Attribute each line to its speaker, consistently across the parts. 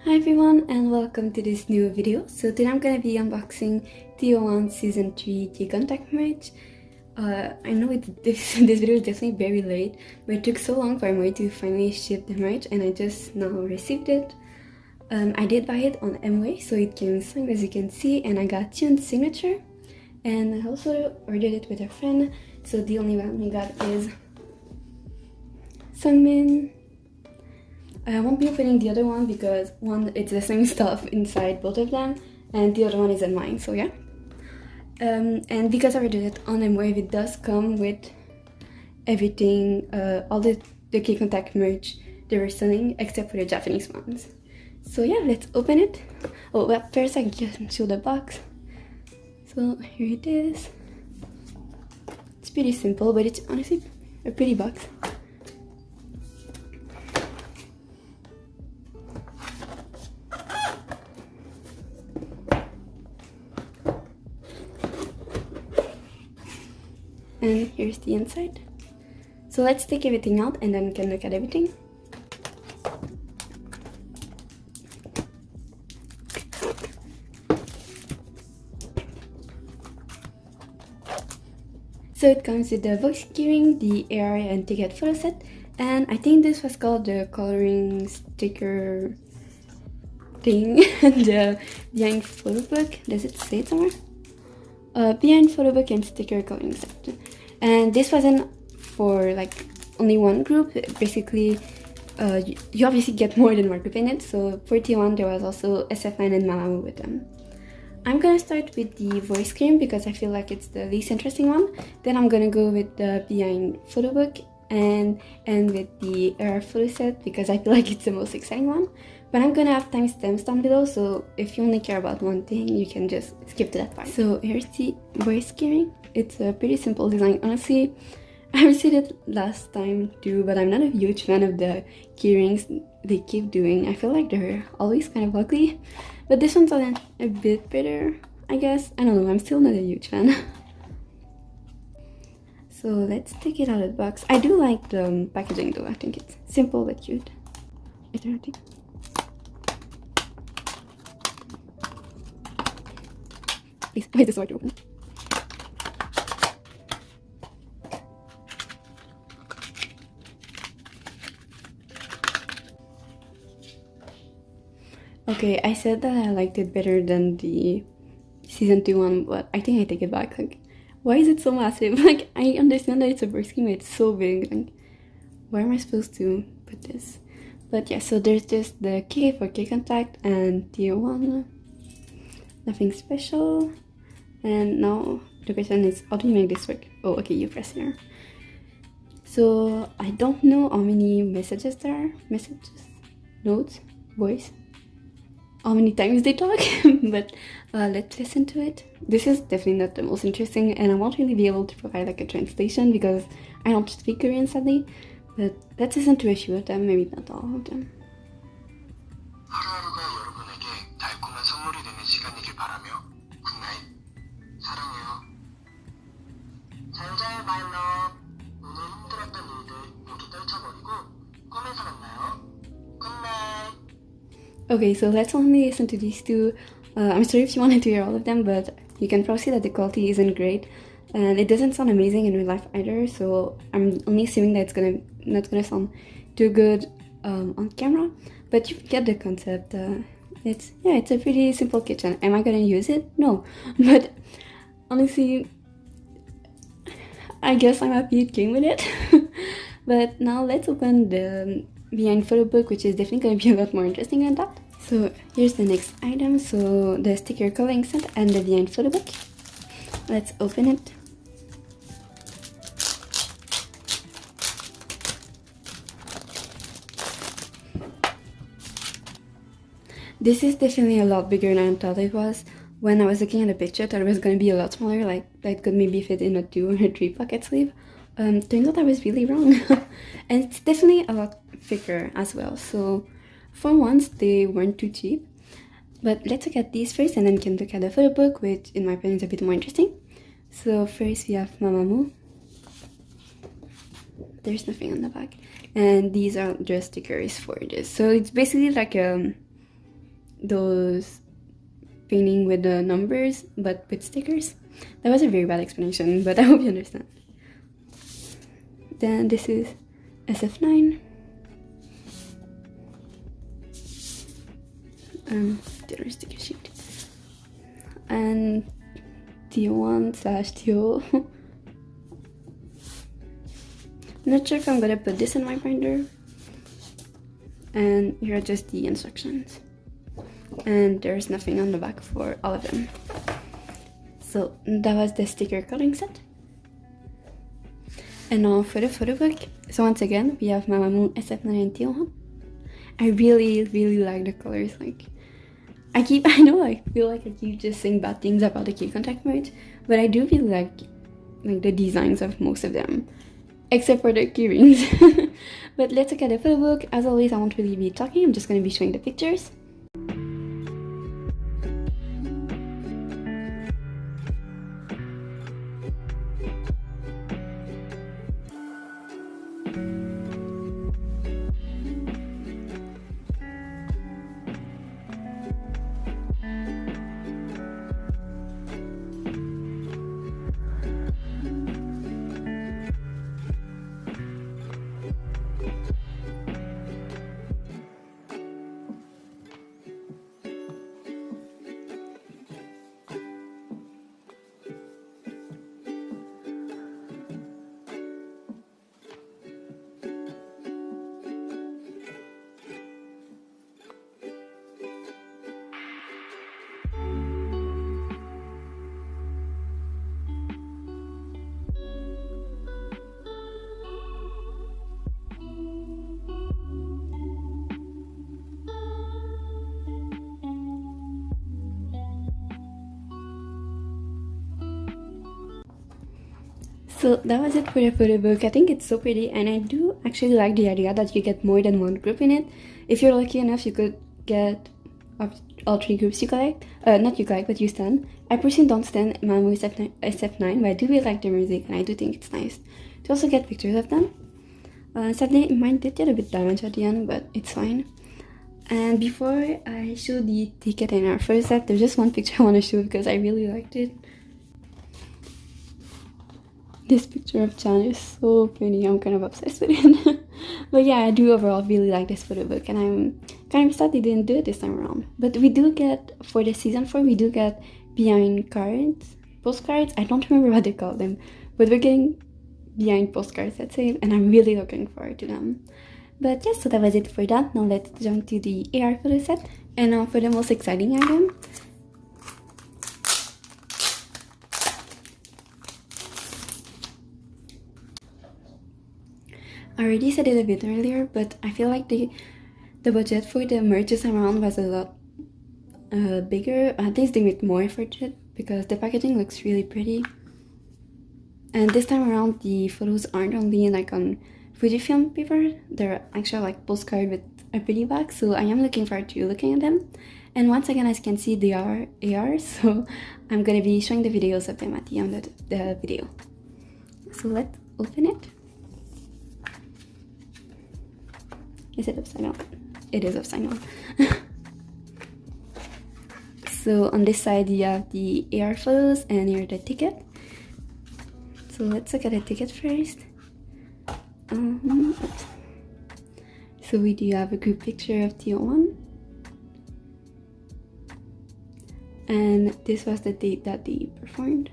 Speaker 1: Hi everyone and welcome to this new video. So today I'm gonna be unboxing TO1 Season 3 keycontact merch. I know this video is definitely very late, but it took so long for Mwave to finally ship the merch and I just now received it. I did buy it on Mwave, so it came signed as you can see, and I got Chun's signature. And I also ordered it with a friend, so the only one I got is Sungmin. I won't be opening the other one because one, it's the same stuff inside both of them, and the other one isn't mine, so yeah. And because I ordered it on Mwave, it does come with everything, all the keycontact merch they were selling, except for the Japanese ones. So yeah, let's open it. Oh, well, first I can show the box. So here it is. It's pretty simple, but it's honestly a pretty box. And here's the inside. So let's take everything out and then we can look at everything. So it comes with the box keyring, the AR and ticket photo set, and I think this was called the coloring sticker thing, the behind photobook. Does it say it somewhere? Behind photobook and sticker coloring set. And this wasn't for like only one group. Basically, you obviously get more than one group in it. So for T1 there was also SF9 and Mwave with them. I'm gonna start with the voice cream because I feel like it's the least interesting one. Then I'm gonna go with the behind photobook and with the AR photo set because I feel like it's the most exciting one. But I'm gonna have timestamps down below, so if you only care about one thing, you can just skip to that part. So here's the voice keyring. It's a pretty simple design. Honestly, I said it last time too, but I'm not a huge fan of the keyrings they keep doing. I feel like they're always kind of ugly. But this one's a bit better, I guess. I don't know, I'm still not a huge fan. So let's take it out of the box. I do like the packaging though. I think it's simple but cute. Is there anything? Please, wait, this is open. Okay, I said that I liked it better than the Season 2 one, but I think I take it back. Like, why is it so massive? Like, I understand that it's a bird scheme, but it's so big. Like, where am I supposed to put this? But yeah, so there's just the K for kcontact and TO1. Nothing special. And now the question is, how do you make this work? Oh, okay, you press here. So I don't know how many messages there are. Messages? Notes? Voice? How many times they talk? But let's listen to it. This is definitely not the most interesting, and I won't really be able to provide like a translation because I don't speak Korean sadly. But let's listen to a few of them, maybe not all of them.
Speaker 2: 하루하루가 여러분에게 달콤한 선물이 되는 시간이길 바라며 굿나잇 사랑해요 잘자요 마일러 오늘 힘들었던 일들 모두 떨쳐버리고 꿈에서 만나요 굿나잇.
Speaker 1: Okay, so let's only listen to these two. I'm sorry if you wanted to hear all of them, but you can probably see that the quality isn't great. And it doesn't sound amazing in real life either, so I'm only assuming that it's not gonna sound too good on camera. But you get the concept. It's a pretty simple kitchen. Am I gonna use it? No. But honestly, I guess I'm happy it came with it. But now let's open the behind photo book, which is definitely gonna be a lot more interesting than that. So here's the next item. So the sticker coloring set and the behind photo book. Let's open it. This is definitely a lot bigger than I thought it was. When I was looking at the picture, I thought it was going to be a lot smaller, like that could maybe fit in a 2 or 3 pocket sleeve. Turns out I was really wrong. And it's definitely a lot thicker as well. So for once, they weren't too cheap. But let's look at these first and then we can look at the photo book, which in my opinion is a bit more interesting. So first we have Mamamoo. There's nothing on the back. And these are just stickers for this. So it's basically like those painting with the numbers but with stickers. That was a very bad explanation, but I hope you understand. Then this is SF9. The other sticker sheet. And TO1/TO. Not sure if I'm gonna put this in my binder. And here are just the instructions. And there's nothing on the back for all of them. So that was the sticker coloring set. And now for the photo book. So once again, we have Mamamoo, SF9 and TO1. I really like the colors. Like I know I feel like I keep just saying bad things about the keycontact merch, but I do really like the designs of most of them, except for the keyrings. But let's look at the photo book. As always, I won't really be talking, I'm just going to be showing the pictures. So that was it for the photo book. I think it's so pretty, and I do actually like the idea that you get more than one group in it. If you're lucky enough, you could get all 3 groups you collect. Not you collect, but you stand. I personally don't stand Mamamoo SF9, but I do really like their music, and I do think it's nice to also get pictures of them. Sadly, mine did get a bit damaged at the end, but it's fine. And before I show the ticket in our first set, there's just one picture I want to show because I really liked it. This picture of Chan is so pretty. I'm kind of obsessed with it. But yeah, I do overall really like this photo book, and I'm kind of sad they didn't do it this time around. But we do get, for the season 4, we do get behind cards, postcards. I don't remember what they call them, but we're getting behind postcards, let's say, and I'm really looking forward to them. But yes, so that was it for that. Now let's jump to the AR photo set. And now for the most exciting item. I already said it a bit earlier, but I feel like the budget for the merch this time around was a lot bigger. At least they made more effort to it because the packaging looks really pretty. And this time around, the photos aren't only like on Fujifilm paper, they're actually like postcard with a pretty back, so I am looking forward to looking at them. And once again, as you can see, they are AR, so I'm gonna be showing the videos of them at the end of the video. So let's open it. Is it upside down? It is upside down. So on this side you have the AR photos, and here the ticket. So let's look at the ticket first. So we do have a group picture of TO1. And this was the date that they performed.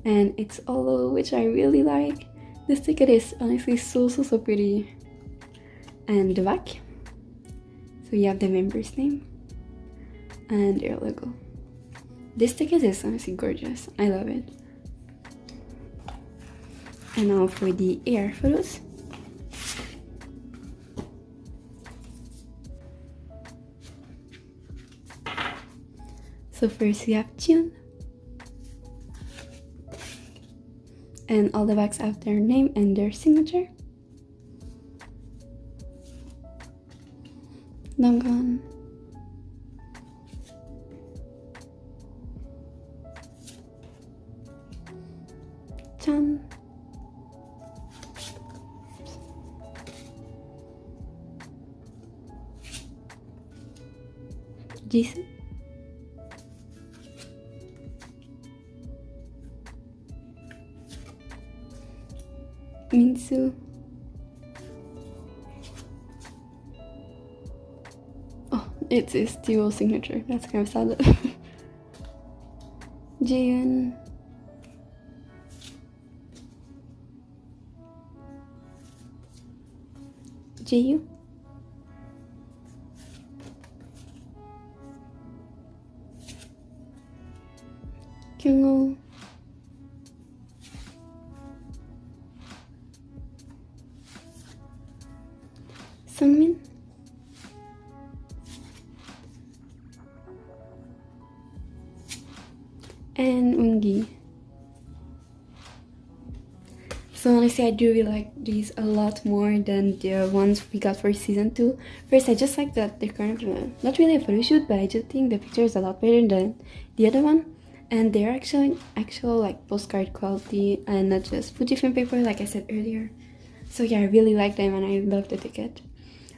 Speaker 1: And it's Olo, which I really like. This ticket is honestly so pretty. And the back. So you have the member's name and their logo. This ticket is honestly gorgeous. I love it. And now for the AR photos. So first we have June. And all the backs have their name and their signature. Namgan. Chan. Jisoo? Minsu? Oh, it's his dual signature. That's kind of sad. Jaehyun. Jaehyun. Kyungho. Sungmin. And Ungi. So honestly, I do really like these a lot more than the ones we got for season 2. First, I just like that they're kind of not really a photo shoot, but I just think the picture is a lot better than the other one. And they're actually actual like postcard quality and not just Fujifilm paper like I said earlier. So yeah, I really like them and I love the ticket.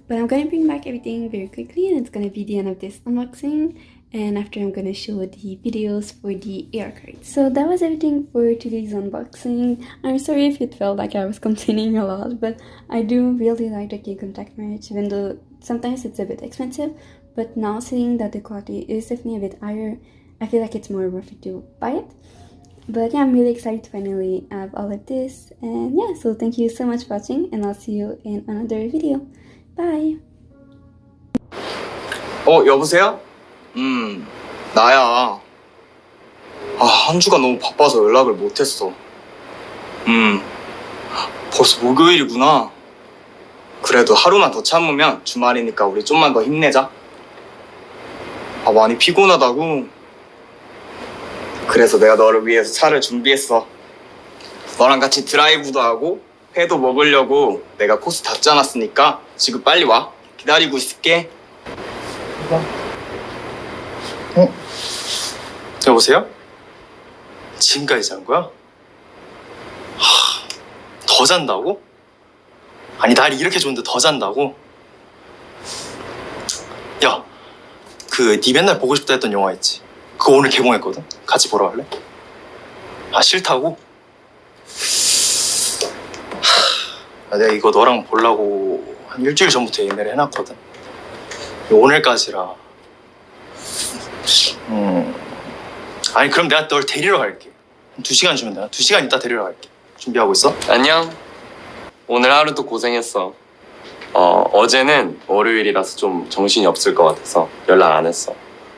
Speaker 1: But I'm gonna bring back everything very quickly and it's gonna be the end of this unboxing. And after I'm gonna show the videos for the AR cards. So that was everything for today's unboxing. I'm sorry if it felt like I was complaining a lot, but I do really like the keycontact merch, even though sometimes it's a bit expensive. But now seeing that the quality is definitely a bit higher, I feel like it's more worth it to buy it. But yeah, I'm really excited to finally have all of this. And yeah, so thank you so much for watching and I'll see you in another video. Bye!
Speaker 3: 여보세요? 나야. 한 주가 너무 바빠서 연락을 못했어. 벌써 목요일이구나. 그래도 하루만 더 참으면 주말이니까 우리 좀만 더 힘내자. 많이 피곤하다고. 그래서 내가 너를 위해서 차를 준비했어. 너랑 같이 드라이브도 하고 회도 먹으려고 내가 코스 다 짜놨으니까 지금 빨리 와. 기다리고 있을게. 여보세요? 지금까지 잔 거야? 더 잔다고? 아니 날이 이렇게 좋은데 더 잔다고? 야, 네 맨날 보고 싶다 했던 영화 있지? 그거 오늘 개봉했거든? 같이 보러 갈래? 싫다고? 내가 이거 너랑 보려고 한 일주일 전부터 예매를 해놨거든. 오늘까지라. 아니 그럼 내가 널 데리러 갈게. 2시간 주면 되나? 2시간 있다 데리러 갈게. 준비하고 있어?
Speaker 4: 안녕. 오늘 하루도 고생했어. 어제는 월요일이라서 좀 정신이 없을 것 같아서 연락 안 했어.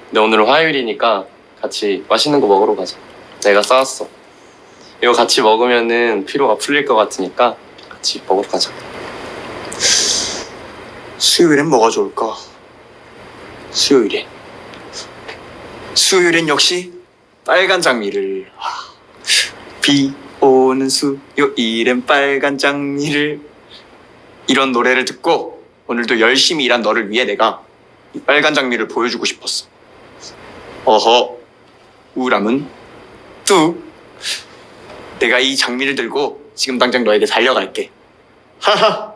Speaker 4: 근데 오늘은 화요일이니까 같이 맛있는 거 먹으러 가자. 내가 싸왔어. 이거 같이 먹으면은 피로가 풀릴 것 같으니까 같이 먹으러 가자.
Speaker 3: 수요일엔 뭐가 좋을까? 수요일엔 역시 빨간 장미를. 비 오는 수요일엔 빨간 장미를. 이런 노래를 듣고 오늘도 열심히 일한 너를 위해 내가 이 빨간 장미를 보여주고 싶었어. 우울함은 뚝. 내가 이 장미를 들고 지금 당장 너에게 달려갈게. 하하.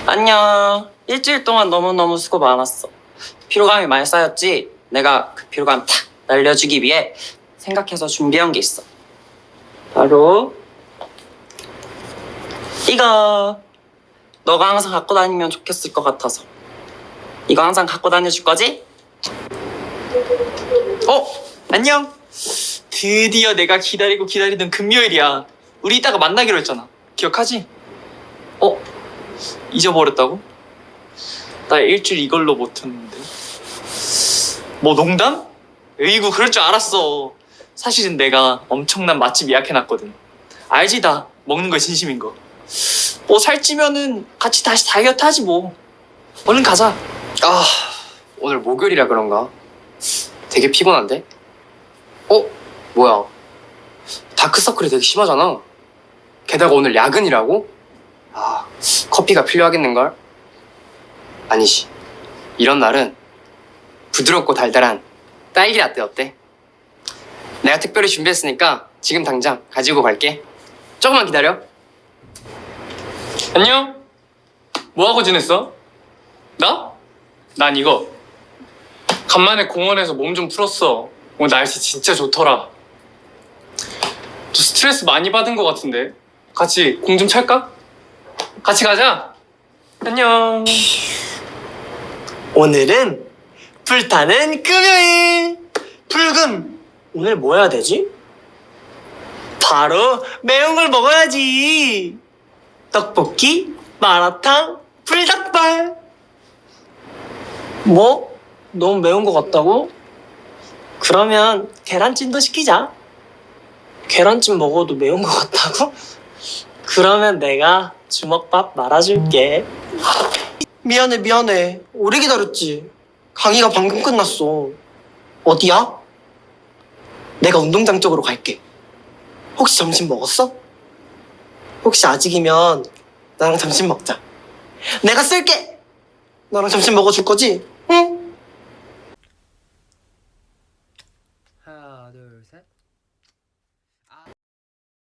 Speaker 5: 안녕. 일주일 동안 너무너무 수고 많았어. 피로감이 많이 쌓였지? 내가 그 피로감 탁 날려주기 위해 생각해서 준비한 게 있어. 바로 이거. 너가 항상 갖고 다니면 좋겠을 것 같아서. 이거 항상 갖고 다녀줄 거지?
Speaker 3: 안녕. 드디어 내가 기다리던 금요일이야. 우리 이따가 만나기로 했잖아. 기억하지? 잊어버렸다고? 나 일주일 이걸로 버텼는데. 뭐 농담? 에이구 그럴 줄 알았어. 사실은 내가 엄청난 맛집 예약해놨거든. 알지 다 먹는 거에 진심인 거. 뭐 살찌면은 같이 다시 다이어트 하지 뭐. 얼른 가자.
Speaker 4: 오늘 목요일이라 그런가? 되게 피곤한데? 뭐야? 다크서클이 되게 심하잖아. 게다가 오늘 야근이라고? 커피가 필요하겠는걸? 아니지. 이런 날은 부드럽고 달달한 딸기 라떼 어때? 내가 특별히 준비했으니까 지금 당장 가지고 갈게. 조금만 기다려.
Speaker 3: 안녕. 뭐하고 지냈어? 나? 난 이거
Speaker 6: 간만에 공원에서 몸 좀 풀었어. 오늘 날씨 진짜 좋더라. 너 스트레스 많이 받은 것 같은데. 같이 공 좀 찰까? 같이 가자. 안녕.
Speaker 7: 오늘은 불타는 금요일! 불금! 오늘 뭐 해야 되지? 바로 매운 걸 먹어야지! 떡볶이, 마라탕, 불닭발! 뭐? 너무 매운 거 같다고? 그러면 계란찜도 시키자. 계란찜 먹어도 매운 거 같다고? 그러면 내가 주먹밥 말아줄게. 미안해. 오래 기다렸지. 강의가 방금 끝났어. 어디야? 내가 운동장 쪽으로 갈게. 혹시 점심 먹었어? 혹시 아직이면 나랑 점심 먹자. 내가 쏠게! 너랑 점심 먹어줄 거지? 응?
Speaker 8: 하나, 둘, 셋.